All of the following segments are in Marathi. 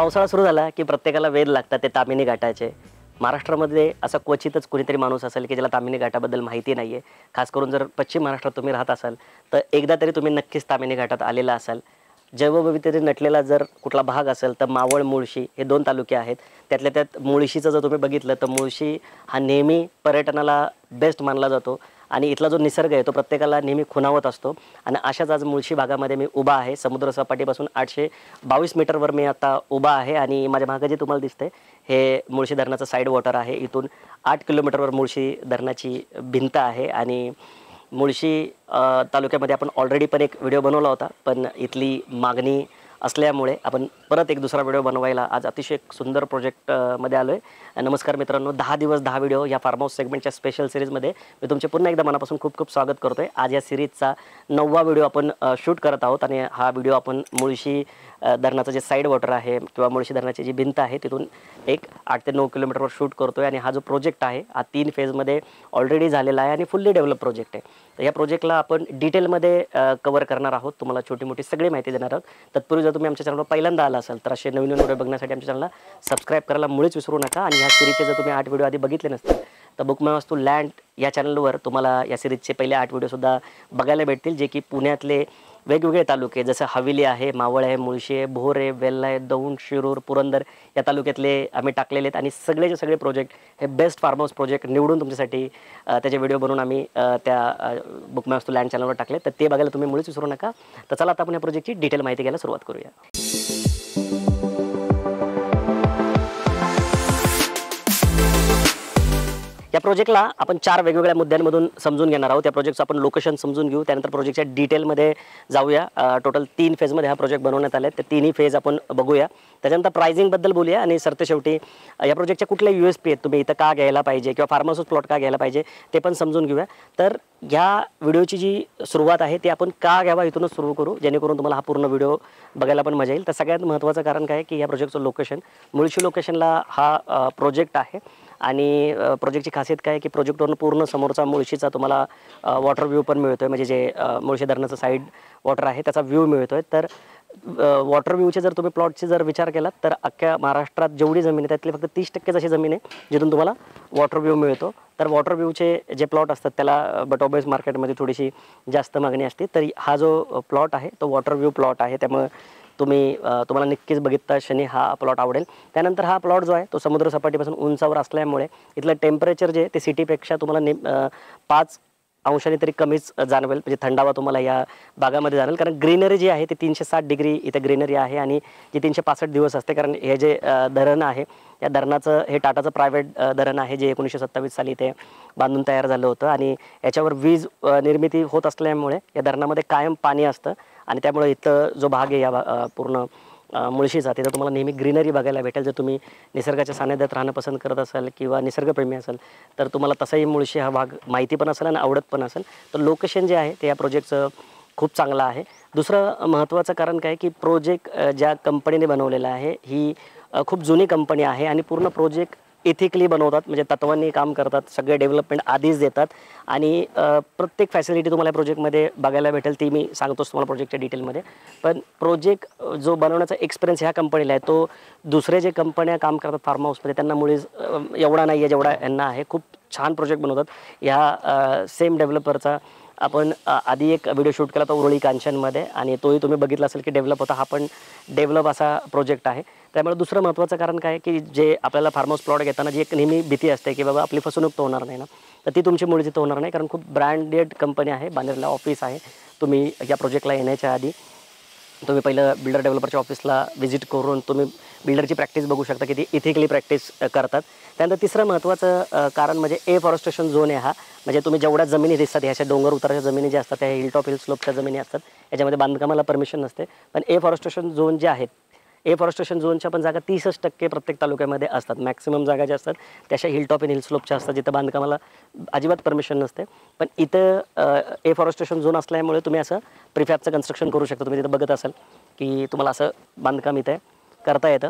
पावसाळा सुरू झाला की प्रत्येकाला वेध लागतात ते ताम्हिणी घाटाचे. महाराष्ट्रामध्ये असा क्वचितच कुणीतरी माणूस असेल की ज्याला ताम्हिणी घाटाबद्दल माहिती नाही आहे. खास करून जर पश्चिम महाराष्ट्रात तुम्ही राहत असाल तर एकदा तरी तुम्ही नक्कीच ताम्हिणी घाटात आलेला असाल. जैवविविधतेने नटलेला जर कुठला भाग असेल तर मावळ, मुळशी हे 2 तालुके आहेत. त्यातल्या त्यात मुळशीचं जर तुम्ही बघितलं तर मुळशी हा नेहमी पर्यटनाला बेस्ट मानला जातो आणि इथला जो निसर्ग आहे तो प्रत्येकाला नेहमी खुणावत असतो. आणि अशाच आज मुळशी भागामध्ये मी उभा आहे. समुद्र सपाटीपासून 822 मीटरवर मी आता उभा आहे आणि माझ्या मागे जे तुम्हाला दिसतंय हे मुळशी धरणाचं साईड वॉटर आहे. इथून 8 किलोमीटरवर मुळशी धरणाची भिंत आहे आणि मुळशी तालुक्यामध्ये आपण ऑलरेडी पण एक व्हिडिओ बनवला होता, पण इथली मागणी असल्यामुळे आपण परत एक दुसरा व्हिडिओ बनवायला आज अतिशय सुंदर प्रोजेक्ट मध्ये आलो आहे. नमस्कार मित्रांनो, 10 दिवस 10 व्हिडिओ या फार्म हाऊस सेगमेंटच्या स्पेशल सिरीजमध्ये मी तुमचे पुन्हा एकदा मनापासून खूप खूप स्वागत करतो आहे. आज या सिरीजचा 9वा व्हिडिओ आपण शूट करत आहोत आणि हा व्हिडिओ आपण मुळशी धरणाचं जे साईड वॉटर आहे किंवा मुळशी धरणाची जी भिंत आहे तिथून एक 8 ते 9 किलोमीटरवर शूट करतो आहे. आणि हा जो प्रोजेक्ट आहे हा 3 फेजमध्ये ऑलरेडी झालेला आहे आणि फुल्ली डेव्हलप प्रोजेक्ट आहे. तर या प्रोजेक्टला आपण डिटेलमध्ये कव्हर करणार आहोत, तुम्हाला छोटी मोठी सगळी माहिती देणार आहोत. तत्पूर्वी जर तुम्ही आमच्या चॅनलवर पहिल्यांदा आला असाल तर असे नवीन व्हिडिओ बघण्यासाठी आमच्या चॅनलला सबस्क्राईब करायला मुळीच विसरू नका. आणि ह्या सिरीजचे जर तुम्ही 8 व्हिडिओ आधी बघितले नसतील तर बुक माय वास्तू लँड या चॅनलवर तुम्हाला या सिरीजचे पहिले 8 व्हिडिओसुद्धा बघायला भेटतील, जे की पुण्यातले वेगवेगळे तालुके जसं हवेली आहे, मावळ आहे, मुळशी आहे, भोर आहे, वेल्हा आहे, दौंड, शिरूर, पुरंदर या तालुक्यातले आम्ही टाकलेले आहेत. आणि सगळेचे सगळे प्रोजेक्ट हे बेस्ट फार्म हाऊस प्रोजेक्ट निवडून तुमच्यासाठी त्याचे व्हिडिओ बनवून आम्ही त्या बुक माय वास्तू लँड चॅनलवर टाकले. तर ते बघायला तुम्ही मुळीच विसरू नका. तर चला आता आपण या प्रोजेक्टची डिटेल माहिती घ्यायला सुरुवात करूया. या प्रोजेक्टला आपण 4 वेगवेगळ्या मुद्द्यांमधून समजून घेणार आहोत. या प्रोजेक्टचं आपण लोकेशन समजून घेऊ, त्यानंतर प्रोजेक्टच्या डिटेलमध्ये जाऊया. टोटल 3 फेजमध्ये हा प्रोजेक्ट बनवण्यात आले, तर तिन्ही फेज आपण बघूया. त्याच्यानंतर प्राइसिंगबद्दल बोलूया आणि सरतेशेवटी या प्रोजेक्टच्या कुठल्या USP आहेत, तुम्ही इथं का घ्यायला पाहिजे किंवा फार्म हाऊस प्लॉट का घ्यायला पाहिजे ते पण समजून घेऊया. तर ह्या व्हिडिओची जी सुरुवात आहे ती आपण का घ्यावा इथूनच सुरू करू, जेणेकरून तुम्हाला हा पूर्ण व्हिडिओ बघायला पण मजा येईल. तर सगळ्यात महत्त्वाचं कारण काय आहे की या प्रोजेक्टचं लोकेशन, मुळशी लोकेशनला हा प्रोजेक्ट आहे. आणि प्रोजेक्टची खासियत काय आहे की प्रोजेक्टवरून पूर्ण समोरचा मुळशीचा तुम्हाला वॉटर व्ह्यू पण मिळतो आहे. म्हणजे जे मुळशी धरणाचं साईड वॉटर आहे त्याचा व्ह्यू मिळतो आहे. तर वॉटर व्ह्यूचे जर तुम्ही प्लॉटचे जर विचार केलात तर अख्ख्या महाराष्ट्रात जेवढी जमीन आहे त्यातली फक्त 30% अशी जमीन आहे जिथून तुम्हाला वॉटर व्ह्यू मिळतो. तर वॉटर व्ह्यूचे जे प्लॉट असतात त्याला बटॉबेस मार्केटमध्ये थोडीशी जास्त मागणी असते. तर हा जो प्लॉट आहे तो वॉटर व्ह्यू प्लॉट आहे, त्यामुळे तुम्हाला नक्कीच बघितता क्षणी हा प्लॉट आवडेल. त्यानंतर हा प्लॉट जो आहे तो समुद्र सपाटीपासून उंचावर असल्यामुळे इथलं टेम्परेचर जे ते सिटीपेक्षा तुम्हाला 5 अंशांनी तरी कमीच जाणवेल. म्हणजे थंडावा तुम्हाला या भागामध्ये जाणवेल, कारण ग्रीनरी जी आहे ती 360 डिग्री इथे ग्रीनरी आहे आणि जी 365 दिवस असते. कारण हे जे धरण आहे या धरणाचं हे टाटाचं प्रायव्हेट धरण आहे, जे 1927 साली इथे बांधून तयार झालं होतं आणि याच्यावर वीज निर्मिती होत असल्यामुळे या धरणामध्ये कायम पाणी असतं. आणि त्यामुळे इथं जो भाग आहे या पूर्ण मुळशीचा तिथं तुम्हाला नेहमी ग्रीनरी बघायला भेटेल. जर तुम्ही निसर्गाच्या सानिध्यात राहणं पसंत करत असाल किंवा निसर्गप्रेमी असाल तर तुम्हाला तसाही मुळशी हा भाग माहिती पण असेल आणि आवडत पण असेल. तर लोकेशन जे आहे ते या प्रोजेक्टचं खूप चांगलं आहे. दुसरं महत्त्वाचं कारण काय की प्रोजेक्ट ज्या कंपनीने बनवलेला आहे ही खूप जुनी कंपनी आहे आणि पूर्ण प्रोजेक्ट इथिकली बनवतात, म्हणजे तत्वांनी काम करतात, सगळे डेव्हलपमेंट आधीच देतात आणि प्रत्येक फॅसिलिटी तुम्हाला या प्रोजेक्टमध्ये बघायला भेटेल. ती मी सांगतोच तुम्हाला प्रोजेक्टच्या डिटेलमध्ये. पण प्रोजेक्ट जो बनवण्याचा एक्सपिरियन्स ह्या कंपनीला आहे तो दुसरे जे कंपन्या काम करतात फार्म हाऊसमध्ये त्यांना मुळीच एवढा नाही आहे जेवढा यांना आहे. खूप छान प्रोजेक्ट बनवतात. ह्या सेम डेव्हलपरचा आपण आधी एक व्हिडिओ शूट केला होता उरळी कांचनमध्ये आणि तोही तुम्ही बघितला असेल की डेव्हलप होता. हा पण डेव्हलप असा प्रोजेक्ट आहे. त्यामुळे दुसरं महत्त्वाचं कारण काय की जे आपल्याला फार्म हाऊस प्लॉट घेताना जी एक नेहमी भीती असते की बाबा आपली फसवणूक तर होणार नाही ना, तर ती तुमची मुळीच इथं होणार नाही. कारण खूप ब्रँडेड कंपनी आहे, बांद्रेला ऑफिस आहे. तुम्ही या प्रोजेक्टला येण्याच्या आधी तुम्ही पहिलं बिल्डर डेव्हलपरच्या ऑफिसला व्हिजिट करून तुम्ही बिल्डरची प्रॅक्टिस बघू शकता की ती इथिकली प्रॅक्टिस करतात. त्यानंतर तिसरं महत्त्वाचं कारण म्हणजे एफॉरेस्टेशन झोन आहे हा. म्हणजे तुम्ही जेवढ्या जमिनी दिसतात ह्या अशा डोंगर उताराच्या जमिनी ज्या असतात त्या हिलटॉप हिल स्लोपच्या जमिनी असतात, याच्यामध्ये बांधकामाला परमिशन नसते. पण एफॉरेस्टेशन झोन जे आहेत एफॉरेस्टेशन झोनच्या पण जागा 30% प्रत्येक तालुक्यामध्ये असतात. मॅक्सिमम जागा ज्या असतात त्या अशा हिलटॉप आणि हिल स्लोपच्या असतात जिथं बांधकामाला अजिबात परमिशन नसते. पण इथं एफॉरेस्टेशन झोन असल्यामुळे तुम्ही असं प्रिफॅबचं कन्स्ट्रक्शन करू शकता. तुम्ही तिथं बघत असाल की तुम्हाला असं बांधकाम इथे करता येतं.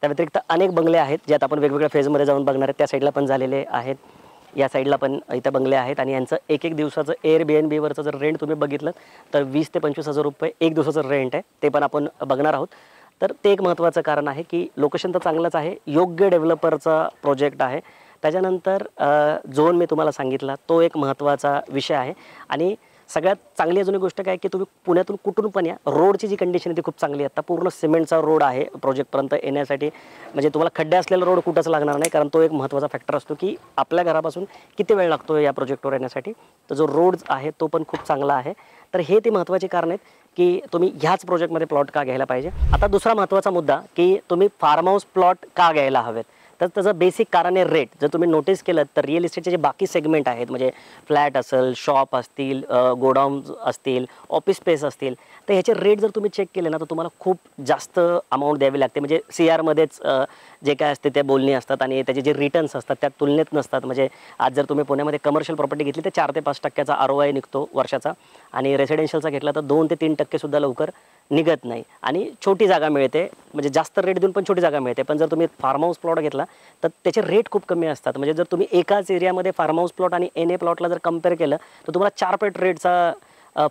त्या व्यतिरिक्त अनेक बंगले आहेत जे आता आपण वेगवेगळ्या फेजमध्ये जाऊन बघणार आहेत. त्या साईडला पण झालेले आहेत, या साईडला पण इथं बंगले आहेत आणि यांचं एक दिवसाचं एअरबीएनबीवरचं जर रेंट तुम्ही बघितलं तर 20,000 ते 25,000 रुपये एक दिवसाचं रेंट आहे. ते पण आपण बघणार आहोत. तर ते एक महत्त्वाचं कारण आहे की लोकेशन तर चांगलंच आहे, योग्य डेव्हलपरचा प्रोजेक्ट आहे. त्याच्यानंतर झोन मी तुम्हाला सांगितला तो एक महत्त्वाचा विषय आहे. आणि सगळ्यात चांगली अजून एक गोष्ट काय की तुम्ही पुण्यातून कुठून पण या, रोडची जी कंडिशन आहे ती खूप चांगली आहे. आता पूर्ण सिमेंटचा रोड आहे प्रोजेक्टपर्यंत येण्यासाठी, म्हणजे तुम्हाला खड्डे असलेला रोड कुठंच लागणार नाही, कारण तो एक महत्त्वाचा फॅक्टर असतो की आपल्या घरापासून किती वेळ लागतो या प्रोजेक्टवर येण्यासाठी. तर जो रोड आहे तो पण खूप चांगला आहे. तर हे ती महत्त्वाची कारण आहेत की तुम्ही ह्याच प्रोजेक्टमध्ये प्लॉट का घ्यायला पाहिजे. आता दुसरा महत्त्वाचा मुद्दा की तुम्ही फार्म हाऊस प्लॉट का घ्यायला हवेत, तर त्याचं बेसिक कारण आहे रेट. जर तुम्ही नोटीस केलं तर रिअल इस्टेटचे जे बाकी सेगमेंट आहेत, म्हणजे फ्लॅट असेल, शॉप असतील, गोडाऊन्स असतील, ऑफिस स्पेस असतील, तर ह्याचे रेट जर तुम्ही चेक केले ना तर तुम्हाला खूप जास्त अमाऊंट द्यावी लागते. म्हणजे CRमध्येच जे काय असते ते बोलणी असतात आणि त्याचे जे रिटर्न्स असतात त्या तुलनेत नसतात. म्हणजे आज जर तुम्ही पुण्यामध्ये कमर्शियल प्रॉपर्टी घेतली तर 4 ते 5% ROI निघतो वर्षाचा, आणि रेसिडेन्शियलचा घेतला तर 2 ते 3% सुद्धा लवकर निघत नाही, आणि छोटी जागा मिळते. म्हणजे जास्त रेट देऊन पण छोटी जागा मिळते. पण जर तुम्ही फार्म हाऊस प्लॉट घेतला तर त्याचे रेट खूप कमी असतात. म्हणजे जर तुम्ही एकाच एरियामध्ये फार्म हाऊस प्लॉट आणि NA प्लॉटला जर कम्पेअर केलं तर तुम्हाला 4 पट रेटचा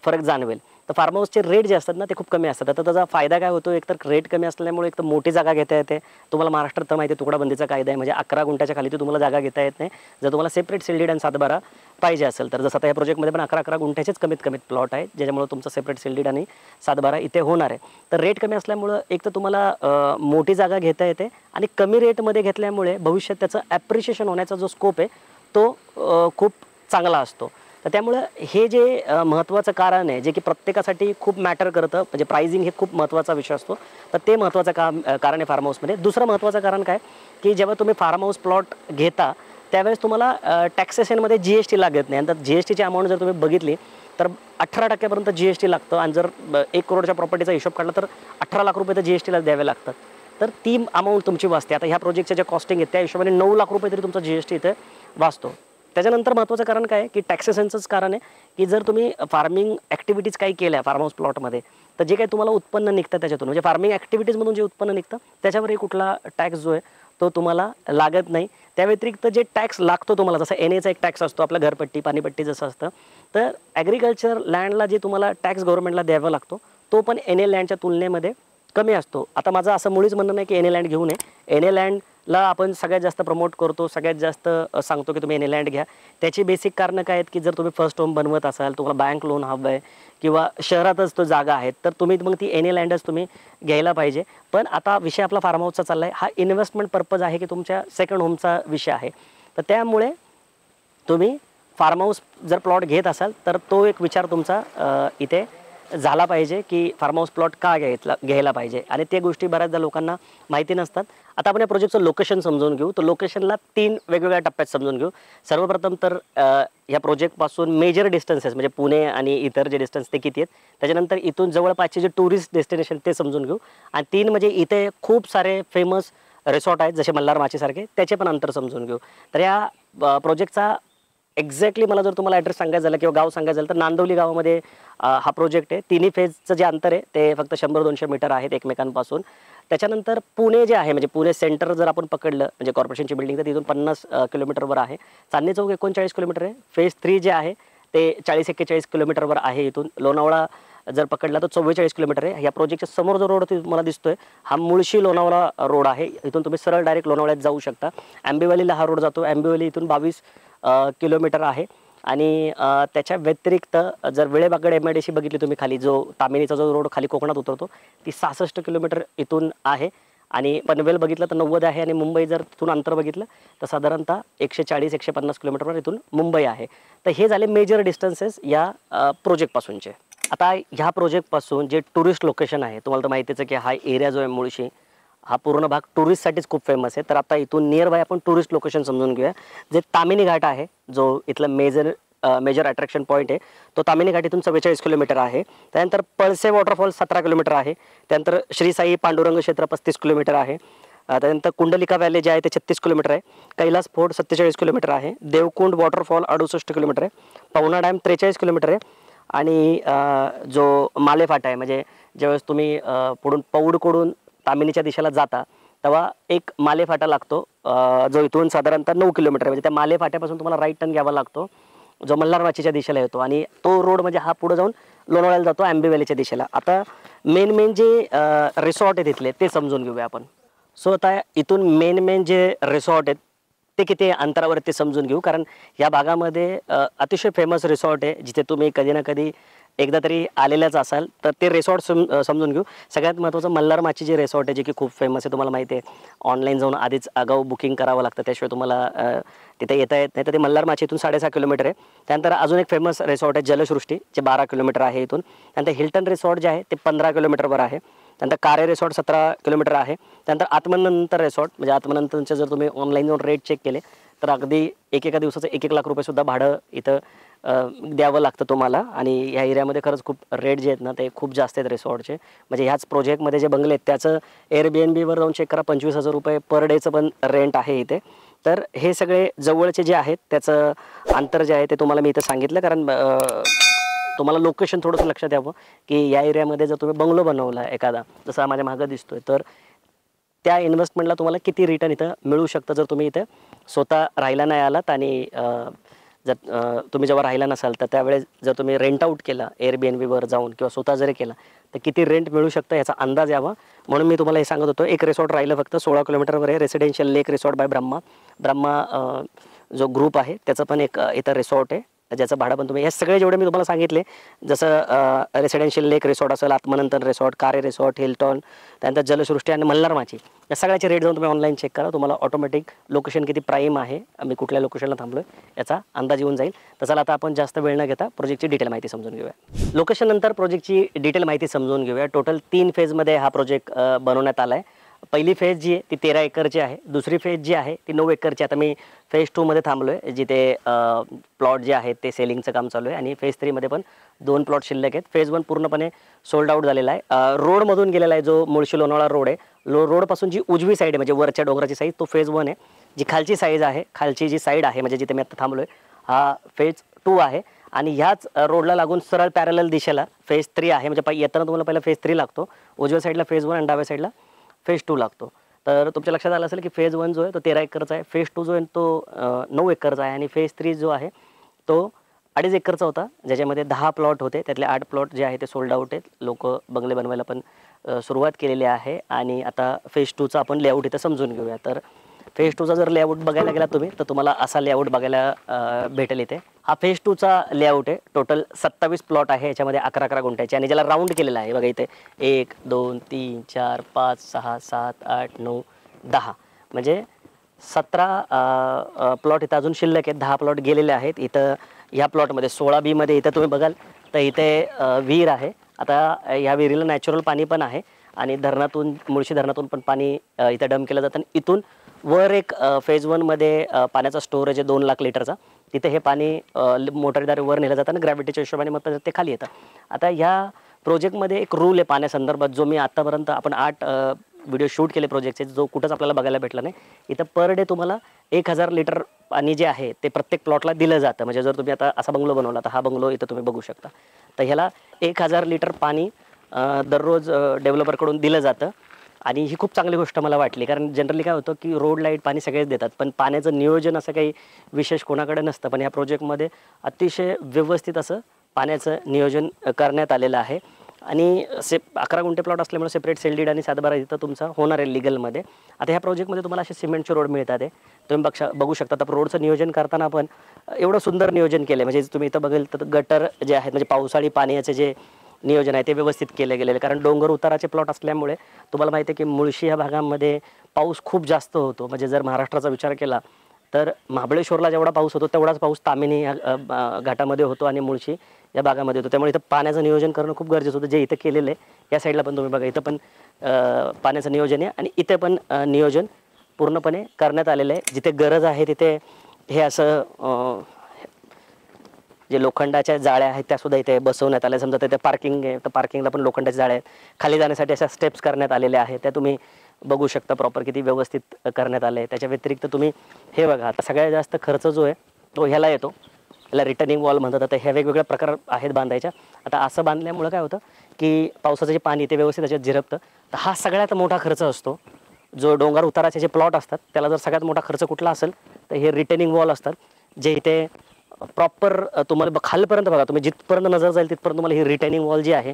फरक जाणवेल. तर फार्म हाऊसचे रेट जे असतात ना ते खूप कमी असतात. आता त्याचा फायदा काय होतो, एकतर रेट कमी असल्यामुळे एक तर मोठी जागा घेता येते. तुम्हाला महाराष्ट्रात तर माहिती आहे तुकडाबंदीचा कायदा आहे, म्हणजे 11 गुंठ्याच्या खाली तुम्हाला जागा घेता येत नाही जर तुम्हाला सेपरेट सील आणि 7/12 पाहिजे असेल तर. जसं आता या प्रोजेक्टमध्ये पण 11 गुंठ्याचेच कमीत कमीत प्लॉट आहेत, ज्याच्यामुळे तुमचं सेपरेट सील आणि 7/12 इथे होणार आहे. तर रेट कमी असल्यामुळं एक तर तुम्हाला मोठी जागा घेता येते, आणि कमी रेटमध्ये घेतल्यामुळे भविष्यात त्याचं ॲप्रिशिएशन होण्याचा जो स्कोप आहे तो खूप चांगला असतो. तर त्यामुळं हे जे महत्त्वाचं कारण आहे जे की प्रत्येकासाठी खूप मॅटर करतं, म्हणजे प्राइसिंग हे खूप महत्त्वाचा विषय असतो. तर ते महत्त्वाचं कारण आहे फार्म हाऊसमध्ये. दुसरं महत्त्वाचं कारण काय की जेव्हा तुम्ही फार्म हाऊस प्लॉट घेता त्यावेळेस तुम्हाला टॅक्सेशनमध्ये GST लागत नाही. आणि GSTची अमाऊंट जर तुम्ही बघितली तर 18% GST लागतं, आणि जर 1 करोडच्या प्रॉपर्टीचा हिशोब काढला तर 18 लाख रुपये तर GSTला द्यावे लागतात. तर ती अमाऊंट तुमची वाचते. आता ह्या प्रोजेक्टच्या ज्या कॉस्टिंग आहेत त्या हिशोबाने 9 लाख रुपये तरी तुमचा GST इथे वाचतो. त्याच्यानंतर महत्त्वाचं कारण काय आहे की टॅक्सेशनचंच कारण आहे की जर तुम्ही फार्मिंग ॲक्टिव्हिटीज काही केल्या फार्म हाऊस प्लॉटमध्ये तर जे काही तुम्हाला उत्पन्न निघतं त्याच्यातून, म्हणजे फार्मिंग ॲक्टिव्हिटीजमधून जे उत्पन्न निघतं त्याच्यावरही कुठला टॅक्स जो आहे तो तुम्हाला लागत नाही. त्या व्यतिरिक्त जे टॅक्स लागतो तुम्हाला, जसं NAचा एक टॅक्स असतो आपला, घरपट्टी पाणीपट्टी जसं असतं, तर ॲग्रिकल्चर लँडला जे तुम्हाला टॅक्स गव्हर्नमेंटला द्यावा लागतो तो पण NA लँडच्या तुलनेमध्ये कमी असतो. आता माझं असं मुळीच म्हणणं नाही की NA लँड घेऊ नये. NA लँडला आपण सगळ्यात जास्त प्रमोट करतो, सगळ्यात जास्त सांगतो की तुम्ही NA लँड घ्या. त्याची बेसिक कारणं काय आहेत की जर तुम्ही फर्स्ट होम बनवत असाल, तुम्हाला बँक लोन हवं आहे, किंवा शहरातच तो जागा आहे, तर तुम्ही मग ती NA लँडच तुम्ही घ्यायला पाहिजे. पण आता विषय आपला फार्म हाऊसचा चालला आहे, हा इन्व्हेस्टमेंट पर्पज आहे की तुमच्या सेकंड होमचा विषय आहे. तर त्यामुळे तुम्ही फार्म हाऊस जर प्लॉट घेत असाल तर तो एक विचार तुमचा इथे झाला पाहिजे की फार्म हाऊस प्लॉट का घ्यायला पाहिजे, आणि त्या गोष्टी बऱ्याचदा लोकांना माहिती नसतात. आता आपण या प्रोजेक्टचं लोकेशन समजून घेऊ. तर लोकेशनला 3 वेगवेगळ्या टप्प्यात समजून घेऊ. सर्वप्रथम तर या प्रोजेक्टपासून मेजर डिस्टन्सेस म्हणजे पुणे आणि इतर जे डिस्टन्स ते किती आहेत, त्याच्यानंतर इथून जवळपासचे जे टुरिस्ट डेस्टिनेशन ते समजून घेऊ, आणि 3 म्हणजे इथे खूप सारे फेमस रिसॉर्ट आहेत जसे मल्हार माचीसारखे, त्याचे पण अंतर समजून घेऊ. तर या प्रोजेक्टचा एक्झॅक्टली मला जर तुम्हाला ॲड्रेस सांगायचं झालं किंवा गाव सांगायचं झालं तर नांदवली गावामध्ये हा प्रोजेक्ट आहे. तिन्ही फेजचं जे अंतर आहे ते फक्त 100-200 मीटर आहेत एकमेकांपासून. त्याच्यानंतर पुणे जे आहे, म्हणजे पुणे सेंटर जर आपण पकडलं म्हणजे कॉर्पोरेशनची बिल्डिंग, तर तिथून 50 किलोमीटरवर आहे. चांदणी चौक 39 किलोमीटर आहे. फेज 3 जे आहे ते 40-41 किलोमीटरवर आहे इथून. लोणावळा जर पकडला तर 44 किलोमीटर आहे. या प्रोजेक्टच्या समोर जो रोड तुम्हाला दिसतोय हा मुळशी लोणावळा रोड आहे. इथून तुम्ही सरळ डायरेक्ट लोणावळ्यात जाऊ शकता. आंबेवालीला हा रोड जातो. आंबेवाली इथून 22 किलोमीटर आहे. आणि त्याच्या व्यतिरिक्त जर वेळेबागड MIDC बघितली तुम्ही खाली, जो तामिनीचा जो रोड खाली कोकणात उतरतो, ती 66 किलोमीटर इथून आहे. आणि पनवेल बघितलं तर 90 आहे, आणि मुंबई जर तिथून अंतर बघितलं तर साधारणतः 140-150 किलोमीटरवर इथून मुंबई आहे. तर हे झाले मेजर डिस्टन्सेस या प्रोजेक्टपासूनचे. आता ह्या प्रोजेक्टपासून जे टुरिस्ट लोकेशन आहे, तुम्हाला तर माहितीच आहे की हा एरिया जो आहे मुळशी, हा पूर्ण भाग टुरिस्टसाठीच खूप फेमस आहे. तर आता इथून नियर बाय आपण टुरिस्ट लोकेशन समजून घेऊया. जे तामिनी घाट आहे, जो इथला मेजर अट्रॅक्शन पॉईंट आहे, तो तामिनी घाट इथून 44 किलोमीटर आहे. त्यानंतर पळसे वॉटरफॉल 17 किलोमीटर आहे. त्यानंतर श्री साई पांडुरंग क्षेत्र 35 किलोमीटर आहे. त्यानंतर कुंडलिका व्हॅली जे आहे ते 36 किलोमीटर आहे. कैलास फोर्ट 47 किलोमीटर आहे. देवकुंड वॉटरफॉल 68 किलोमीटर आहे. पवना डॅम 43 किलोमीटर आहे. आणि जो मालेफाटा आहे, म्हणजे ज्यावेळेस तुम्ही पुढून पौडकडून तामिनीच्या दिशेला जाता तेव्हा एक मालेफाटा लागतो, जो इथून साधारणतः 9 किलोमीटर आहे. म्हणजे त्या मालेफाट्यापासून तुम्हाला राईट टर्न घ्यावा लागतो, जो मल्हार माचीच्या दिशेला येतो, आणि तो रोड म्हणजे हा पुढे जाऊन लोणावळ्याला जातो आंबेवालीच्या दिशेला. आता मेन जे रिसॉर्ट आहे तिथले ते समजून घेऊया आपण. सो आता इथून मेन जे रिसॉर्ट आहेत ते किती अंतरावर ते समजून घेऊ. कारण या भागामध्ये अतिशय फेमस रिसॉर्ट आहे जिथे तुम्ही कधी ना कधी एकदा तरी आलेल्याच असाल. तर ते रिसॉर्ट समजून घेऊ. सगळ्यात महत्त्वाचं मल्हार माची जे रिसॉर्ट आहे जे की खूप फेमस आहे, तुम्हाला माहिती आहे. ऑनलाईन जाऊन आधीच आगाऊ बुकिंग करावं लागतं, त्याशिवाय तुम्हाला तिथे येता येत नाही. तर ते मल्हार माची इथून 6.5 किलोमीटर आहे. त्यानंतर अजून एक फेमस रिसॉर्ट आहे जलसृष्टी, जे 12 किलोमीटर आहे इथून. त्यानंतर हिल्टन रिसॉर्ट जे आहे ते 15 किलोमीटरवर आहे. त्यानंतर कारे रिसॉर्ट 17 किलोमीटर आहे. त्यानंतर आत्मनंतर रिसॉर्ट, म्हणजे आत्मनंतरचे जर तुम्ही ऑनलाईन जाऊन रेट चेक केले तर अगदी एका दिवसाचं 1-1 लाख रुपये सुद्धा भाडं इथं द्यावं लागतं तुम्हाला. आणि ह्या एरियामध्ये खरंच खूप रेट जे आहेत ना ते खूप जास्त आहेत रिसॉर्टचे. म्हणजे ह्याच प्रोजेक्टमध्ये जे बंगले आहेत त्याचं एअरबीएनबीवर जाऊन चेक करा, 25,000 रुपये पर डेचं पण रेंट आहे इथे. तर हे सगळे जवळचे जे आहेत त्याचं अंतर जे आहे ते तुम्हाला मी इथं सांगितलं. कारण तुम्हाला लोकेशन थोडंसं लक्षात यावं की या एरियामध्ये जर तुम्ही बंगलो बनवला एखादा, जसा माझ्या मागं दिसतोय, तर त्या इन्व्हेस्टमेंटला तुम्हाला किती रिटर्न इथं मिळू शकतं जर तुम्ही इथं स्वतः राहायला नाही आलात. आणि जर तुम्ही जेव्हा राहिला नसाल तर त्यावेळेस जर तुम्ही रेंट आउट केला एअरबीएनबीवर जाऊन किंवा स्वतः जरी केला तर किती रेंट मिळू शकतं याचा अंदाज यावा म्हणून मी तुम्हाला हे सांगत होतो. एक रिसॉर्ट राहिलं फक्त 16 किलोमीटरवर आहे, रेसिडेन्शियल लेक रिसॉर्ट बाय ब्रह्मा जो ग्रुप आहे त्याचं पण एक इथं रिसॉर्ट आहे, ज्याचं भाडं पण तुम्ही हे सगळे जेवढे मी तुम्हाला सांगितले, जसं रेसिडेन्शियल लेक रिसॉर्ट असेल, आत्मनंतन रिसॉर्ट, कारे रिसॉर्ट, हिल्टॉन, त्यानंतर जलसृष्टी आणि मल्हार माची, या सगळ्याचे रेट जाऊन तुम्ही ऑनलाईन चेक करा. तुम्हाला ऑटोमॅटिक लोकेशन किती प्राईम आहे, मी कुठल्या लोकेशनला थांबलो आहे याचा अंदाज येऊन जाईल. तर चला आता आपण जास्त वेळ न घेता प्रोजेक्टची डिटेल माहिती समजून घेऊया. लोकेशन नंतर प्रोजेक्टची डिटेल माहिती समजून घेऊया. टोटल 3 फेजमध्ये हा प्रोजेक्ट बनवण्यात आला आहे. पहिली फेज जी आहे ती 13 एकरची आहे. दुसरी फेज जी आहे ती 9 एकरची. आता मी फेज 2 मध्ये थांबलो आहे, जिथे प्लॉट जे आहेत ते सेलिंगचं काम चालू आहे. आणि फेज 3 मध्ये पण 2 प्लॉट शिल्लक आहेत. फेज 1 पूर्णपणे सोल्ड आउट झालेला आहे. रोडमधून गेलेला आहे जो मुळशी लोणावळा रोड आहे. रोडपासून जी उजवी साईड आहे म्हणजे वरच्या डोंगराची साईड, तो फेज 1 आहे. जी खालची साईड आहे, खालची जी साईड आहे म्हणजे जिथे मी आता थांबलो आहे, हा फेज 2 आहे. आणि ह्याच रोडला लागून सरळ पॅरलल दिशेला फेज 3 आहे. म्हणजे येताना तुम्हाला पहिला फेज 3 लागतो, उजव्या साईडला फेज 1 आणि डाव्या साईडला फेज 2 लागतो. तर तुमच्या लक्षात आलं असेल की फेज 1 जो आहे तो 13 एकरचा आहे, फेज 2 जो आहे तो 9 एकरचा आहे, आणि फेज 3 जो आहे तो 2.5 एकरचा होता, ज्याच्यामध्ये 10 प्लॉट होते. त्यातले 8 प्लॉट जे आहे ते सोल्ड आउट आहेत. लोक बंगले बनवायला पण सुरुवात केलेली आहे. आणि आता फेज 2चा आपण लेआउट इथं समजून घेऊया. तर फेज 2चा जर लेआउट बघायला गेला तुम्ही तर तुम्हाला असा लेआउट बघायला भेटेल इथे. हा फेज 2चा लेआउट आहे. टोटल 27 प्लॉट आहे, याच्यामध्ये 11-11 गुंठ्याचे, आणि ज्याला राऊंड केलेला आहे बघा इथे 1 2 3 4 5 6 7 8 9 10, म्हणजे 17 प्लॉट इथं अजून शिल्लक आहेत. 10 प्लॉट गेलेले आहेत. इथं ह्या प्लॉटमध्ये 16B मध्ये इथं तुम्ही बघाल तर इथे विहीर आहे. आता ह्या विहिरीला नॅचरल पाणी पण आहे, आणि धरणातून, मुळशी धरणातून पण पाणी इथं डंप केलं जातं. आणि इथून वर एक फेज 1 मध्ये पाण्याचा स्टोरेज आहे 2 लाख लिटरचा. तिथे हे पाणी मोटारीद्वारे वर नेलं जातं आणि ग्रॅव्हिटीच्या हिशोबाने मग ते खाली येतं. आता ह्या प्रोजेक्टमध्ये एक रूल आहे पाण्यासंदर्भात, जो मी आतापर्यंत आपण 8 व्हिडिओ शूट केले प्रोजेक्टचे, जो कुठंच आपल्याला बघायला भेटला नाही. इथं पर डे तुम्हाला 1000 लिटर पाणी जे आहे ते प्रत्येक प्लॉटला दिलं जातं. म्हणजे जर तुम्ही आता असा बंगलो बनवला तर हा बंगलो इथं तुम्ही बघू शकता. तर ह्याला 1000 लिटर पाणी दररोज डेव्हलपरकडून दिलं जातं. आणि ही खूप चांगली गोष्ट मला वाटली, कारण जनरली काय होतं की रोड लाईट पाणी सगळेच देतात, पण पाण्याचं नियोजन असं काही विशेष कोणाकडे नसतं. पण ह्या प्रोजेक्टमध्ये अतिशय व्यवस्थित असं पाण्याचं नियोजन करण्यात आलेलं आहे. आणि 11 गुंठे प्लॉट असल्यामुळे सेपरेट सेल डीड आणि 7/12 इथं तुमचा होणार आहे लिगलमध्ये. आता ह्या प्रोजेक्टमध्ये तुम्हाला असे सिमेंटचे रोड मिळतात आहे, तुम्ही बघू शकता. तर रोडचं नियोजन करताना पण एवढं सुंदर नियोजन केलं आहे. म्हणजे तुम्ही इथं बघेल तर गटर जे आहेत, म्हणजे पावसाळी पाण्याचे जे नियोजन आहे ते व्यवस्थित केले गेलेले. कारण डोंगर उताराचे प्लॉट असल्यामुळे तुम्हाला माहिती आहे की मुळशी या भागामध्ये पाऊस खूप जास्त होतो. म्हणजे जर महाराष्ट्राचा विचार केला तर महाबळेश्वरला जेवढा पाऊस होतो तेवढाच पाऊस तामिनी या घाटामध्ये होतो आणि मुळशी या भागामध्ये होतो. त्यामुळे इथं पाण्याचं नियोजन करणं खूप गरजेचं होतं, जे इथं केलेलं आहे. या साईडला पण तुम्ही बघा, इथं पण पाण्याचं नियोजन आहे, आणि इथे पण नियोजन पूर्णपणे करण्यात आलेलं आहे. जिथे गरज आहे तिथे हे असं जे लोखंडाच्या जाळ्या आहेत त्यासुद्धा इथे बसवण्यात आल्या. समजा तिथे पार्किंग आहे तर पार्किंगला पण लोखंडाच्या जाळ्या आहेत. खाली जाण्यासाठी अशा स्टेप्स करण्यात आलेल्या आहेत, त्या तुम्ही बघू शकता प्रॉपर किती व्यवस्थित करण्यात आले आहे. त्याच्या व्यतिरिक्त तुम्ही हे बघा, आता सगळ्यात जास्त खर्च जो आहे तो ह्याला येतो, ह्याला रिटर्निंग वॉल म्हणतात. आता ह्या वेगवेगळ्या प्रकार आहेत बांधायच्या. आता असं बांधल्यामुळं काय होतं की पावसाचं जे पाणी ते व्यवस्थित त्याच्यात झिरपतं. तर हा सगळ्यात मोठा खर्च असतो. जो डोंगर उताराचे जे प्लॉट असतात त्याला जर सगळ्यात मोठा खर्च कुठला असेल तर हे रिटर्निंग वॉल असतात, जे इथे प्रॉपर तुम्हाला खालपर्यंत बघा, तुम्ही जिथपर्यंत नजर जाईल तिथपर्यंत तुम्हाला ही रिटर्निंग वॉल जी आहे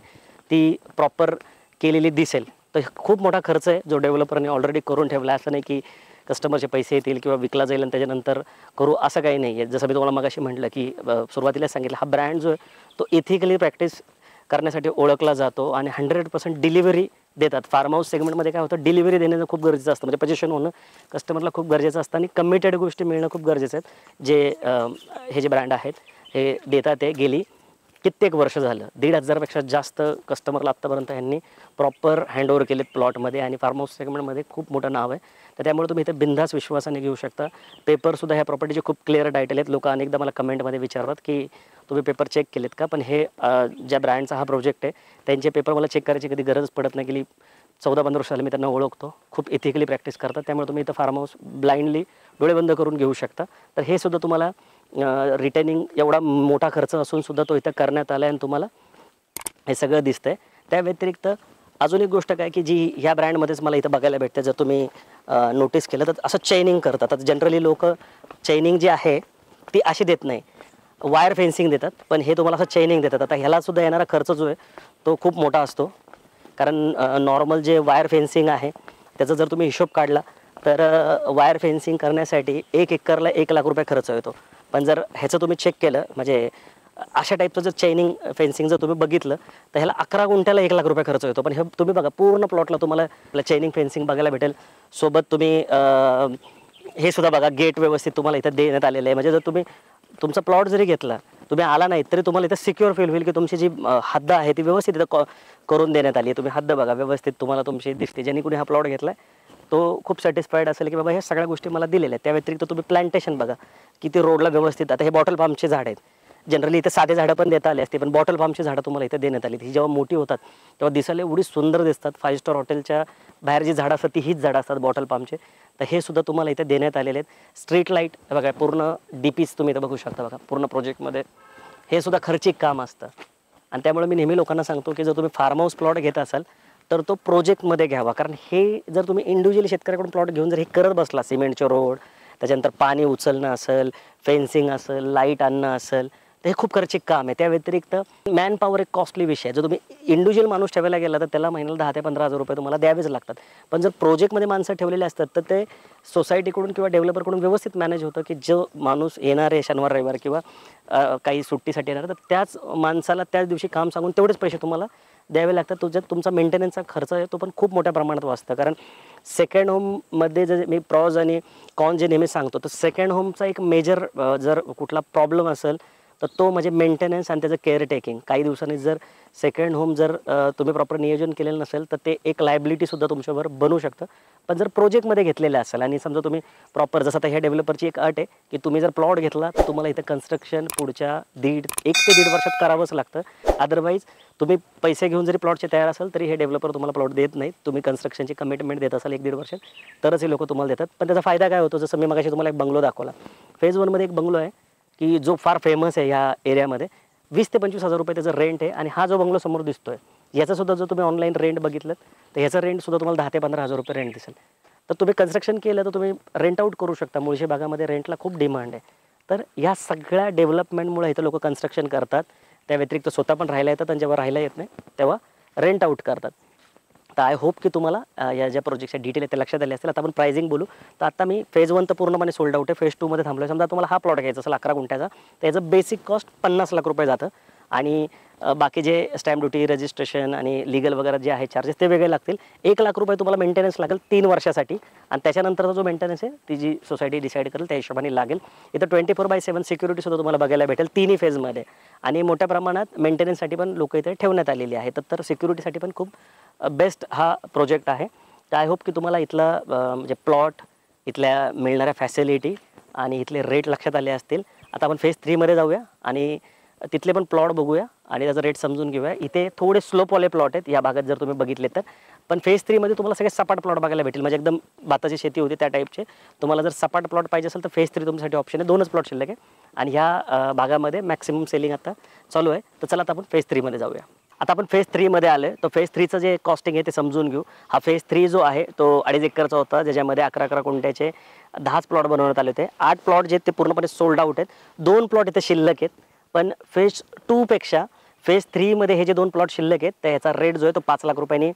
ती प्रॉपर केलेली दिसेल. तर खूप मोठा खर्च आहे जो डेव्हलपरने ऑलरेडी करून ठेवला आहे. असं नाही की कस्टमरचे पैसे येतील किंवा विकला जाईल आणि त्याच्यानंतर करू, असं काही नाही आहे. जसं मी तुम्हाला मगाशी म्हटलं की सुरुवातीलाच सांगितलं, हा ब्रँड जो आहे तो इथिकली प्रॅक्टिस करण्यासाठी ओळखला जातो आणि 100% डिलिव्हरी देतात. फार्म हाऊस सेगमेंटमध्ये काय होतं, डिलिव्हरी देणं खूप गरजेचं असतं. म्हणजे पोझिशन होणं कस्टमरला खूप गरजेचं असतं आणि कमिटेड गोष्टी मिळणं खूप गरजेचं आहे. हे जे ब्रँड आहेत हे देतात. ते गेली कित्येक वर्ष झालं, 1,500पेक्षा जास्त कस्टमरला आत्तापर्यंत यांनी प्रॉपर हँडओव्हर केलेत प्लॉटमध्ये आणि फार्म हाऊस सेगमेंटमध्ये खूप मोठं नाव आहे. तर त्यामुळे तुम्ही इथे बिनधास्त विश्वासाने घेऊ शकता. पेपरसुद्धा ह्या प्रॉपर्टीचे खूप क्लिअर टायटल आहेत. लोक अनेकदा मला कमेंटमध्ये विचारतात की तुम्ही पेपर चेक केलेत का, पण हे ज्या ब्रँडचा हा प्रोजेक्ट आहे त्यांचे पेपर मला चेक करायची कधी गरज पडत नाही. गेली 14-15 वर्ष झाली मी त्यांना ओळखतो, खूप इथिकली प्रॅक्टिस करतात. त्यामुळे तुम्ही इथं फार्म हाऊस ब्लाइंडली डोळे बंद करून घेऊ शकता. तर हे सुद्धा तुम्हाला रिटर्निंग एवढा मोठा खर्च असून सुद्धा तो इथं करण्यात आला आहे आणि तुम्हाला हे सगळं दिसतंय. त्या व्यतिरिक्त अजून एक गोष्ट काय की जी ह्या ब्रँडमध्येच मला इथं बघायला भेटते, जर तुम्ही नोटीस केलं तर असं चैनिंग करतात. आता जनरली लोक चैनिंग जी आहे ती अशी देत नाही, वायर फेन्सिंग देतात, पण हे तुम्हाला असं चैनिंग देतात. आता ह्यालासुद्धा येणारा खर्च जो आहे तो खूप मोठा असतो. कारण नॉर्मल जे वायर फेन्सिंग आहे त्याचा जर तुम्ही हिशोब काढला तर वायर फेन्सिंग करण्यासाठी 1 एकरला 1 लाख रुपये खर्च येतो. पण जर ह्याचं तुम्ही चेक केलं, म्हणजे अशा टाईपचं जर चैनिंग फेन्सिंग जर तुम्ही बघितलं तर ह्याला 11 गुंठ्याला 1 लाख रुपये खर्च येतो. पण हे तुम्ही बघा, पूर्ण प्लॉटला तुम्हाला चैनिंग फेन्सिंग बघायला भेटेल. सोबत तुम्ही हे सुद्धा बघा, गेट व्यवस्थित तुम्हाला इथं देण्यात आलेलं आहे. म्हणजे जर तुम्ही तुमचा प्लॉट जरी घेतला, तुम्ही आला नाही तरी तुम्हाला इथं सिक्युअर फील होईल की तुमची जी हद्द आहे ती व्यवस्थित इथं करून देण्यात आली आहे. तुम्ही हद्द बघा, व्यवस्थित तुम्हाला तुमची दिसते. ज्यांनी कुणी हा प्लॉट घेतला तो खूप सॅटिस्फाईड असेल की बाबा ह्या सगळ्या गोष्टी मला दिलेल्या आहेत. त्या व्यतिरिक्त तुम्ही प्लांटेशन बघा की ते रोडला व्यवस्थित. आता हे बॉटल पामचे झाड आहेत. जनरली इथे साधे झाडं पण देता आले असते, पण बॉटल पामची झाडं तुम्हाला इथे देण्यात आली. ही जेव्हा मोठी होतात तेव्हा दिसायला एवढी सुंदर दिसतात. 5 स्टार हॉटेलच्या बाहेर जी झाडं असतात ती हीच झाडं असतात बॉटल पामचे. तर हे सुद्धा तुम्हाला इथे देण्यात आलेले आहेत. स्ट्रीट लाईट बघा, पूर्ण डीपीस तुम्ही इथं बघू शकता बघा, पूर्ण प्रोजेक्टमध्ये हे सुद्धा खर्चिक काम असतं. आणि त्यामुळे मी नेहमी लोकांना सांगतो की जर तुम्ही फार्म हाऊस प्लॉट घेत असाल तर तो प्रोजेक्टमध्ये घ्यावा. कारण हे जर तुम्ही इंडिव्हिज्युअली शेतकऱ्याकडून प्लॉट घेऊन जर हे करत बसला, सिमेंटचे रोड, त्याच्यानंतर पाणी उचलणं असेल, फेन्सिंग असेल, लाईट आणणं असेल, तर हे खूप खर्चिक काम आहे. त्या व्यतिरिक्त मॅन पॉवर एक कॉस्टली विषय आहे. जर तुम्ही इंडिव्हिज्युअल माणूस ठेवायला गेला तर त्याला महिन्याला 10,000 ते 15,000 रुपये तुम्हाला द्यावेच लागतात. पण जर प्रोजेक्टमध्ये माणसं ठेवलेले असतात तर ते सोसायटीकडून किंवा डेव्हलपरकडून व्यवस्थित मॅनेज होतं की जो माणूस येणार आहे शनिवार रविवार किंवा काही सुट्टीसाठी येणार, तर त्याच माणसाला त्याच दिवशी काम सांगून तेवढेच पैसे तुम्हाला द्यावे लागतात. तुमचा मेंटेनन्सचा खर्च आहे तो पण खूप मोठ्या प्रमाणात वाचतं. कारण सेकंड होममध्ये जर मी प्रॉज आणि कॉन जे नेहमी सांगतो, तर सेकंड होमचा एक मेजर जर कुठला प्रॉब्लेम असेल तर तो म्हणजे मेंटेनन्स आणि त्याचं केअरटेकिंग. काही दिवसांनी जर सेकंड होम जर तुम्ही प्रॉपर नियोजन केलेलं नसेल तर ते एक लायबिलिटीसुद्धा तुमच्यावर बनू शकतं. पण जर प्रोजेक्टमध्ये घेतलेलं असेल आणि समजा तुम्ही प्रॉपर, जसं आता ह्या डेव्हलपरची एक अट आहे की तुम्ही जर प्लॉट घेतला तर तुम्हाला इथं कन्स्ट्रक्शन पुढच्या 1 ते 1.5 वर्षात करावंच लागतं. अदरवाईज तुम्ही पैसे घेऊन जरी प्लॉटचे तयार असाल तरी हे डेव्हलपर तुम्हाला प्लॉट देत नाहीत. तुम्ही कन्स्ट्रक्शनची कमिटमेंट देत असाल 1-1.5 वर्षात तरच हे लोक तुम्हाला देतात. पण त्याचा फायदा काय होतो, जसं मी मगाशी तुम्हाला एक बंगलो दाखवला, फेज 1मध्ये एक बंगलो आहे की जो फार फेमस आहे ह्या एरियामध्ये. 20,000 ते 25,000 रुपये त्याचं रेंट आहे. आणि हा जो बंगलो समोर दिसतोय याचासुद्धा जर तुम्ही ऑनलाईन रेंट बघितलं तर ह्याचं रेंटसुद्धा तुम्हाला 10,000 ते 15,000 रुपये रेंट दिसेल. तर तुम्ही कन्स्ट्रक्शन केलं तर तुम्ही रेंट आउट करू शकता. मुळशी भागामध्ये रेंटला खूप डिमांड आहे. तर या सगळ्या डेव्हलपमेंटमुळे इथं लोक कन्स्ट्रक्शन करतात. त्या व्यतिरिक्त स्वतः पण राहायला येतात आणि जेव्हा राहायला येत नाही तेव्हा रेंट आउट करतात. तर आय होप की तुम्हाला या ज्या प्रोजेक्टच्या डिटेल आहेत ते लक्षात आले असतील. आता आपण प्राइसिंग बोलू. तर आता मी फेज 1 तर पूर्णपणे सोल्ड आउट आहे. फेज 2मध्ये थांबलो आहे. समजा तुम्हाला हा प्लॉट घ्यायचा असेल 11 गुंठ्याचा, तर याचं बेसिक कॉस्ट 50 लाख रुपये जातं. आणि बाकी जे स्टॅम्प ड्युटी, रजिस्ट्रेशन आणि लीगल वगैरे जे आहे चार्जेस ते वेगळे लागतील. 1 लाख रुपये तुम्हाला मेंटेनन्स लागेल 3 वर्षासाठी. आणि त्याच्यानंतरचा जो मेंटेनन्स आहे ती जी सोसायटी डिसाईड करेल त्या हिशोबाने लागेल. इथं 24/7 सिक्युरिटीसुद्धा तुम्हाला बघायला भेटेल तिन्ही फेजमध्ये. आणि मोठ्या प्रमाणात मेंटेनन्ससाठी पण लोक इथे ठेवण्यात आलेली आहेत. तर सिक्युरिटीसाठी पण खूप बेस्ट हा प्रोजेक्ट आहे. तर आय होप की तुम्हाला इथला म्हणजे प्लॉट, इथल्या मिळणाऱ्या फॅसिलिटी आणि इथले रेट लक्षात आले असतील. आता आपण फेज 3मध्ये जाऊया आणि तिथले पण प्लॉट बघूया आणि त्याचा रेट समजून घेऊया. इथे थोडे स्लोपवाले प्लॉट आहेत या भागात जर तुम्ही बघितले तर. पण फेज 3मध्ये तुम्हाला सगळे सपाट प्लॉट बघायला भेटेल. म्हणजे एकदम भाताची शेती होती त्या टाईपचे. तुम्हाला जर सपाट प्लॉट पाहिजे असेल तर फेज 3 तुमच्यासाठी ऑप्शन आहे. 2च प्लॉट शिल्लक आहे आणि ह्या भागामध्ये मॅक्सिमम सेलिंग आता चालू आहे. तर चला आता आपण फेज 3मध्ये जाऊया. आता आपण फेज 3मध्ये आलो आहे. तर फेज 3चं जे कॉस्टिंग आहे ते समजून घेऊ. हा फेज 3 जो आहे तो 2.5 एकरचा होता, ज्याच्यामध्ये 11-11 गुंठ्याचे 10च प्लॉट बनवण्यात आले होते. 8 प्लॉट जे ते पूर्णपणे सोल्ड आउट आहेत. 2 प्लॉट इथे शिल्लक आहेत. पण फेज 2पेक्षा फेज 3मध्ये हे जे 2 प्लॉट शिल्लक आहेत तर ह्याचा रेट जो आहे तो 5 लाख रुपयांनी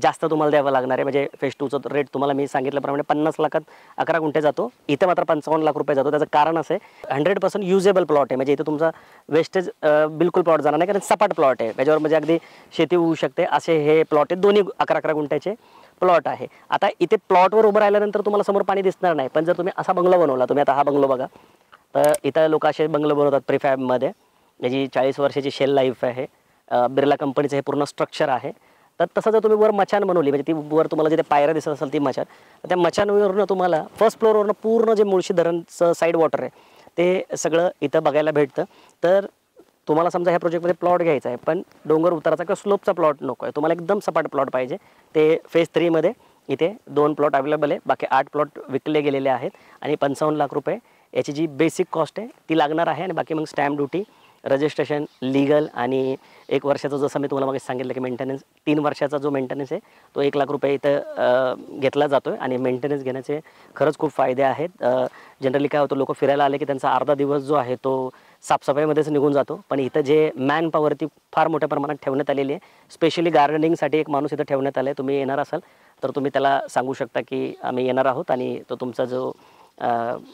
जास्त तुम्हाला द्यावं लागणार आहे. म्हणजे फेज 2चा रेट तुम्हाला मी सांगितल्याप्रमाणे 50 लाखात 11 गुंठे जातो, इथं मात्र 55 लाख रुपये जातो. त्याचं कारण असं आहे 100% युजेबल प्लॉट आहे. म्हणजे इथं तुमचा वेस्टेज बिलकुल प्लॉट जाणार नाही, कारण सपाट प्लॉट आहे, त्याच्यावर म्हणजे अगदी शेती होऊ शकते असे हे प्लॉट आहेत. दोन्ही 11-11 गुंठ्याचे प्लॉट आहे. आता इथे प्लॉटवर उभं राहिल्यानंतर तुम्हाला समोर पाणी दिसणार नाही, पण जर तुम्ही असा बंगलो बनवला, तुम्ही आता हा बंगलो बघा, तर इथं लोक असे बंगलो बनवतात प्रीफॅबमध्ये, याची 40 वर्षाची शेल लाईफ आहे. बिर्ला कंपनीचं हे पूर्ण स्ट्रक्चर आहे. तर तसं जर तुम्ही वर मचान बनवली, म्हणजे ती वर तुम्हाला जिथे पायऱ्या दिसत असेल ती मचान, तर त्या मचानवरनं तुम्हाला फर्स्ट फ्लोअरवरनं पूर्ण जे मुळशी धरणचं साईड वॉटर आहे ते सगळं इथं बघायला भेटतं. तर तुम्हाला समजा ह्या प्रोजेक्टमध्ये प्लॉट घ्यायचा आहे, पण डोंगर उताराचा किंवा स्लोपचा प्लॉट नको आहे, तुम्हाला एकदम सपाट प्लॉट पाहिजे, ते फेज 3मध्ये इथे 2 प्लॉट अवेलेबल आहे. बाकी 8 प्लॉट विकले गेलेले आहेत आणि 55 लाख रुपये याची जी बेसिक कॉस्ट आहे ती लागणार आहे. आणि बाकी मग स्टॅम्प ड्युटी, रजिस्ट्रेशन, लीगल आणि 1 वर्षाचं जसं मी तुम्हाला मग सांगितलं की मेंटेनन्स, 3 वर्षाचा जो मेंटेनन्स आहे तो 1 लाख रुपये इथं घेतला जातो आहे. आणि मेंटेनन्स घेण्याचे खरंच खूप फायदे आहेत. जनरली काय होतं, लोक फिरायला आले की त्यांचा अर्धा दिवस जो आहे तो साफसफाईमध्येच निघून जातो, पण इथं जे मॅन पॉवर ती फार मोठ्या प्रमाणात ठेवण्यात आलेली आहे. स्पेशली गार्डनिंगसाठी एक माणूस इथं ठेवण्यात आला आहे. तुम्ही येणार असाल तर तुम्ही त्याला सांगू शकता की आम्ही येणार आहोत आणि तो तुमचा जो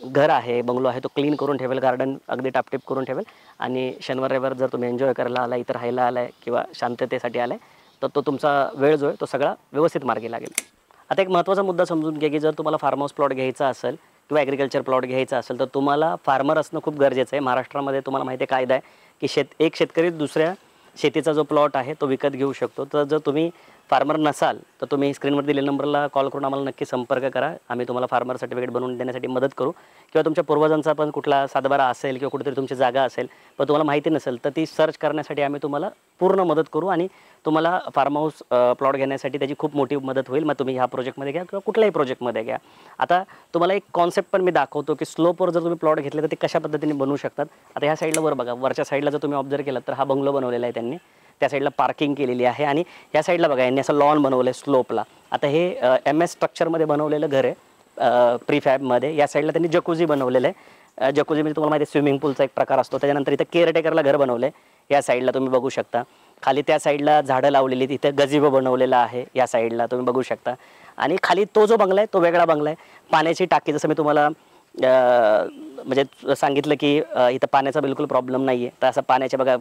घर आहे, बंगलो आहे, तो क्लीन करून ठेवेल, गार्डन अगदी टापटीप करून ठेवेल. आणि शनिवार रविवार जर तुम्ही एन्जॉय करायला आला, इथं राहायला आला आहे किंवा शांततेसाठी आला आहे, तर तो तुमचा वेळ जो आहे तो सगळा व्यवस्थित मार्गी लागेल. आता एक महत्त्वाचा मुद्दा समजून घ्या की जर तुम्हाला फार्म हाऊस प्लॉट घ्यायचा असेल किंवा ॲग्रिकल्चर प्लॉट घ्यायचा असेल तर तुम्हाला फार्मर असणं खूप गरजेचं आहे. महाराष्ट्रामध्ये तुम्हाला माहिती आहे कायदा आहे की एक शेतकरी दुसऱ्या शेतीचा जो प्लॉट आहे तो विकत घेऊ शकतो. तर जर तुम्ही फार्मर नसाल तर तुम्ही स्क्रीनवर दिलेल्या नंबरला कॉल करून आम्हाला नक्की संपर्क करा. आम्ही तुम्हाला फार्मर सर्टिफिकेट बनवून देण्यासाठी मदत करू. किंवा तुमच्या पूर्वजांचा पण कुठला सातबारा असेल किंवा कुठेतरी तुमची जागा असेल पण तुम्हाला माहिती नसेल तर ती सर्च करण्यासाठी आम्ही तुम्हाला पूर्ण मदत करू आणि तुम्हाला फार्म हाऊस प्लॉट घेण्यासाठी त्याची खूप मोठी मदत होईल. मग तुम्ही ह्या प्रोजेक्टमध्ये घ्या किंवा कुठल्याही प्रोजेक्टमध्ये घ्या. आता तुम्हाला एक कॉन्सेप्ट पण मी दाखवतो की स्लोपवर जर तुम्ही प्लॉट घेतले तर ते कशा पद्धतीने बनवू शकतात. आता ह्या साईडला वर बघा, वरच्या साईडला जर तुम्ही ऑब्झर्व केलात तर हा बंगलो बनवलेला आहे त्यांनी, त्या साईडला पार्किंग केलेली आहे. आणि या साईडला बघा यांनी असं लॉन बनवलं आहे स्लोपला. आता हे MS स्ट्रक्चरमध्ये बनवलेलं घर आहे प्रीफॅबमध्ये. या साईडला त्यांनी जकुझी बनवलेलं आहे. जकुझी म्हणजे तुम्हाला माहिती आहे स्विमिंग पूलचा एक प्रकार असतो. त्याच्यानंतर इथं केअरटेकरला घर बनवलं आहे, या साईडला तुम्ही बघू शकता. खाली त्या साईडला झाडं लावलेली, तिथे गझिबो बनवलेला आहे, या साईडला तुम्ही बघू शकता. आणि खाली तो जो बंगला आहे तो वेगळा बंगला आहे. पाण्याची टाकी जसं मी तुम्हाला म्हणजे सांगितलं की इथं पाण्याचा बिलकुल प्रॉब्लेम नाही आहे, तर असं पाण्याच्या बघा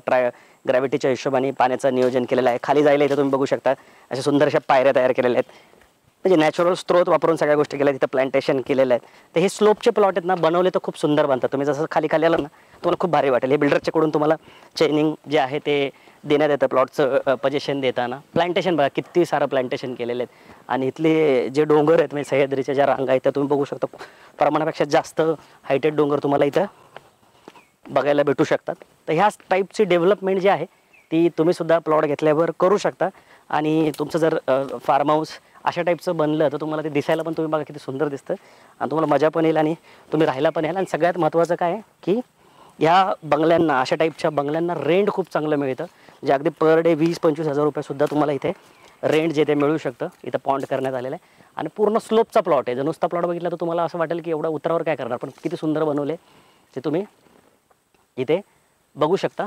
ग्रॅव्हिटीच्या हिशोबाने पाण्याचं नियोजन केलेलं आहे. खाली जायला इथं तुम्ही बघू शकता अशा सुंदरशा पायऱ्या तयार केलेल्या आहेत. म्हणजे नॅचरल स्त्रोत वापरून सगळ्या गोष्टी केल्या, तिथं प्लांटेशन केलेलं आहे. तर हे स्लोपचे प्लॉट आहेत ना, बनवले तर खूप सुंदर बनतात. तुम्ही जसं खाली आलं ना तुम्हाला खूप भारी वाटेल. हे बिल्डरच्याकडून तुम्हाला चेनिंग जे आहे ते देण्यात येतं, प्लॉटचं पोझिशन देताना. प्लांटेशन बघा किती सारं प्लांटेशन केलेलं आहेत. आणि इथले जे डोंगर आहेत म्हणजे सह्याद्रीच्या ज्या रांगा आहेत त्या तुम्ही बघू शकता, प्रमाणापेक्षा जास्त हायटेड डोंगर तुम्हाला इथं बघायला भेटू शकतात. तर ह्या टाईपची डेव्हलपमेंट जी आहे ती तुम्ही सुद्धा प्लॉट घेतल्यावर करू शकता. आणि तुमचं जर फार्म हाऊस अशा टाईपचं बनलं तर तुम्हाला ते दिसायला पण तुम्ही बघा किती सुंदर दिसतं आणि तुम्हाला मजा पण येईल आणि तुम्ही राहायला पण येईल. आणि सगळ्यात महत्त्वाचं काय आहे की ह्या बंगल्यांना, अशा टाईपच्या बंगल्यांना रेंट खूप चांगलं मिळतं. म्हणजे अगदी पर डे 20-25 हजार रुपयेसुद्धा तुम्हाला इथे रेंट जे ते मिळू शकतं. इथं पॉन्ड करण्यात आलेलं आहे आणि पूर्ण स्लोपचा प्लॉट आहे. जर नुसता प्लॉट बघितला तर तुम्हाला असं वाटेल की एवढा उतरावर काय करणार, पण किती सुंदर बनवले ते तुम्ही इथे बघू शकता.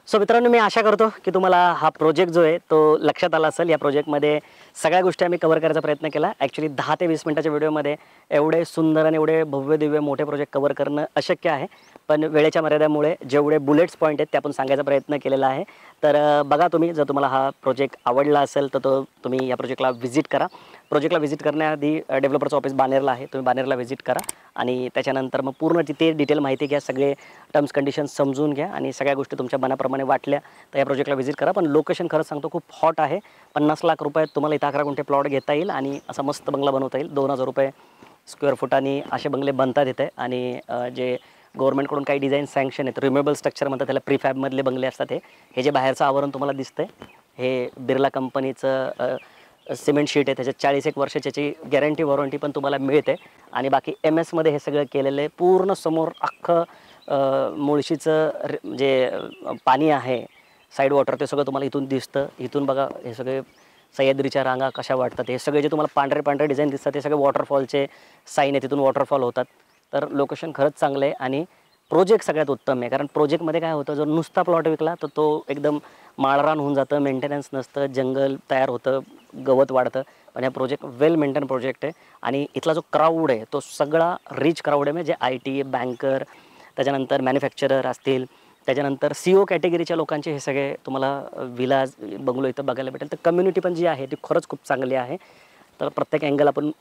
सो मित्रांनो, मी आशा करतो की तुम्हाला हा प्रोजेक्ट जो आहे तो लक्षात आला असेल. या प्रोजेक्टमध्ये सगळ्या गोष्टी आम्ही कव्हर करायचा प्रयत्न केला. ॲक्च्युली 10 ते 20 मिनिटाच्या व्हिडिओमध्ये एवढे सुंदर आणि एवढे भव्य दिव्य मोठे प्रोजेक्ट कव्हर करणं अशक्य आहे, पण वेळेच्या मर्यादेमुळे जेवढे बुलेट्स पॉईंट आहेत ते आपण सांगायचा प्रयत्न केलेला आहे. तर बघा, तुम्ही जर तुम्हाला हा प्रोजेक्ट आवडला असेल तर तुम्ही या प्रोजेक्टला व्हिजिट करा. प्रोजेक्टला व्हिजिट करण्याआधी डेव्हलपर्स ऑफिस बानेरला आहे, तुम्ही बानेरला व्हिजिट करा आणि त्याच्यानंतर मग पूर्ण तिथे डिटेल माहिती घ्या, सगळे टर्म्स कंडिशन्स समजून घ्या आणि सगळ्या गोष्टी तुमच्या मनाप्रमाणे वाटल्या तर या प्रोजेक्टला व्हिजिट करा. पण लोकेशन खरंच सांगतो खूप हॉट आहे. 50 लाख रुपयात तुम्हाला इथं 11 गुंठे प्लॉट घेता येईल आणि असा मस्त बंगला बनवता येईल. 2000 रुपये स्क्वेअर फुटाने असे बंगले बनतात इथे. आणि जे गव्हर्नमेंटकडून काही डिझाईन सँक्शन आहेत, रिम्युएबल स्ट्रक्चर म्हणतात त्याला, प्रीफॅबमधले बंगले असतात. हे जे बाहेरचं आवरण तुम्हाला दिसतंय हे बिर्ला कंपनीचं सिमेंट शीट आहे, त्याच्यात 40-1 वर्षाची गॅरंटी वॉरंटी पण तुम्हाला मिळते. आणि बाकी MS मध्ये हे सगळं केलेलं आहे. पूर्ण समोर अख्खं मुळशीचं जे पाणी आहे साईड वॉटर ते सगळं तुम्हाला इथून दिसतं. इथून बघा हे सगळे सह्याद्रीच्या रांगा कशा वाटतात. हे सगळे जे तुम्हाला पांढरे पांढरे डिझाईन दिसतात ते सगळे वॉटरफॉलचे साईन आहे, तिथून वॉटरफॉल होतात. तर लोकेशन खरंच चांगलं आहे आणि प्रोजेक्ट सगळ्यात उत्तम आहे. कारण प्रोजेक्टमध्ये काय होतं, जर नुसता प्लॉट विकला तर तो एकदम माळरान होऊन जातं, मेंटेनन्स नसतं, जंगल तयार होतं, गवत वाढतं. पण हा प्रोजेक्ट वेल मेंटेन प्रोजेक्ट आहे आणि इथला जो क्राऊड आहे तो सगळा रिच क्राऊड आहे. म्हणजे IT, बँकर, त्याच्यानंतर मॅन्युफॅक्चरर असतील, त्याच्यानंतर CO कॅटेगरीच्या लोकांचे हे सगळे तुम्हाला विलाज बंगलो इथं बघायला भेटेल. तर कम्युनिटी पण जी आहे ती खरंच खूप चांगली आहे. तर प्रत्येक अँगल आपण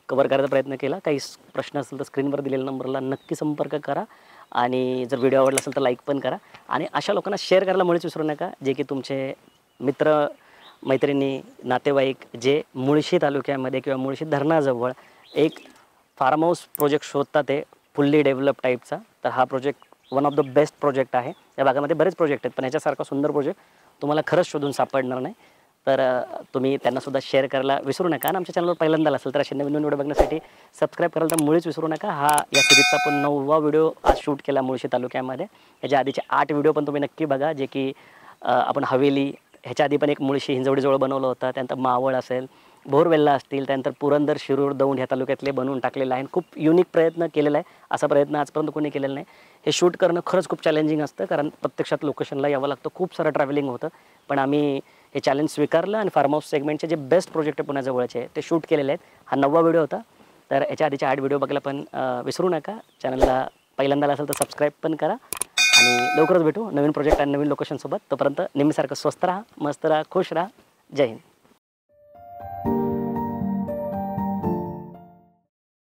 कव्हर करायचा प्रयत्न केला. काही प्रश्न असेल तर स्क्रीनवर दिलेल्या नंबरला नक्की संपर्क करा आणि जर व्हिडिओ आवडला असेल तर लाईक पण करा आणि अशा लोकांना शेअर करायला मुळीच विसरू नका, जे की तुमचे मित्र, मैत्रिणी, नातेवाईक जे मुळशी तालुक्यामध्ये किंवा मुळशी धरणाजवळ एक फार्म हाऊस प्रोजेक्ट शोधतात आहे फुल्ली डेव्हलप टाईपचा. तर हा project one of the best project आहे. या भागामध्ये बरेच प्रोजेक्ट आहेत, पण ह्याच्यासारखा सुंदर प्रोजेक्ट तुम्हाला खरंच शोधून सापडणार नाही. तर तुम्ही त्यांनासुद्धा शेअर करायला विसरू नका आणि आमच्या चॅनलवर पहिल्यांदा असेल तर असे नवीन नवीन व्हिडिओ बघण्यासाठी सबस्क्राईब करायला तर मुळीच विसरू नका. या सिरीजचा आपण 9वा व्हिडिओ आज शूट केला मुळशी तालुक्यामध्ये. ह्याच्या आधीचे 8 व्हिडिओ पण तुम्ही नक्की बघा, जे की आपण हवेली, ह्याच्या आधी पण एक मुळशी हिंजवडीजवळ बनवलं होतं, त्यानंतर मावळ असेल, बोरवेल्ला असतील, त्यानंतर पुरंदर, शिरूर, दौंड ह्या तालुक्यातले बनवून टाकलेलं आहे. खूप युनिक प्रयत्न केलेला आहे. असा प्रयत्न आजपर्यंत कोणी केलेला नाही. हे शूट करणं खरंच खूप चॅलेंजिंग असतं, कारण प्रत्यक्षात लोकेशनला यावं लागतं, खूप सारं ट्रॅव्हलिंग होतं. पण आम्ही हे चॅलेंज स्वीकारलं आणि फार्म हाऊस सेगमेंटचे जे बेस्ट प्रोजेक्ट आहे पुण्याजवळचे ते शूट केलेले आहेत. हा 9वा व्हिडिओ होता. तर याच्या आधीचे 8 व्हिडिओ बघायला पण विसरू नका. चॅनलला पहिल्यांदा असेल तर सबस्क्राईब पण करा आणि लवकरच भेटू नवीन प्रोजेक्ट आणि नवीन लोकेशनसोबत. तोपर्यंत नेहमीसारखं स्वस्त राहा, मस्त राहा, खुश राहा. जय हिंद.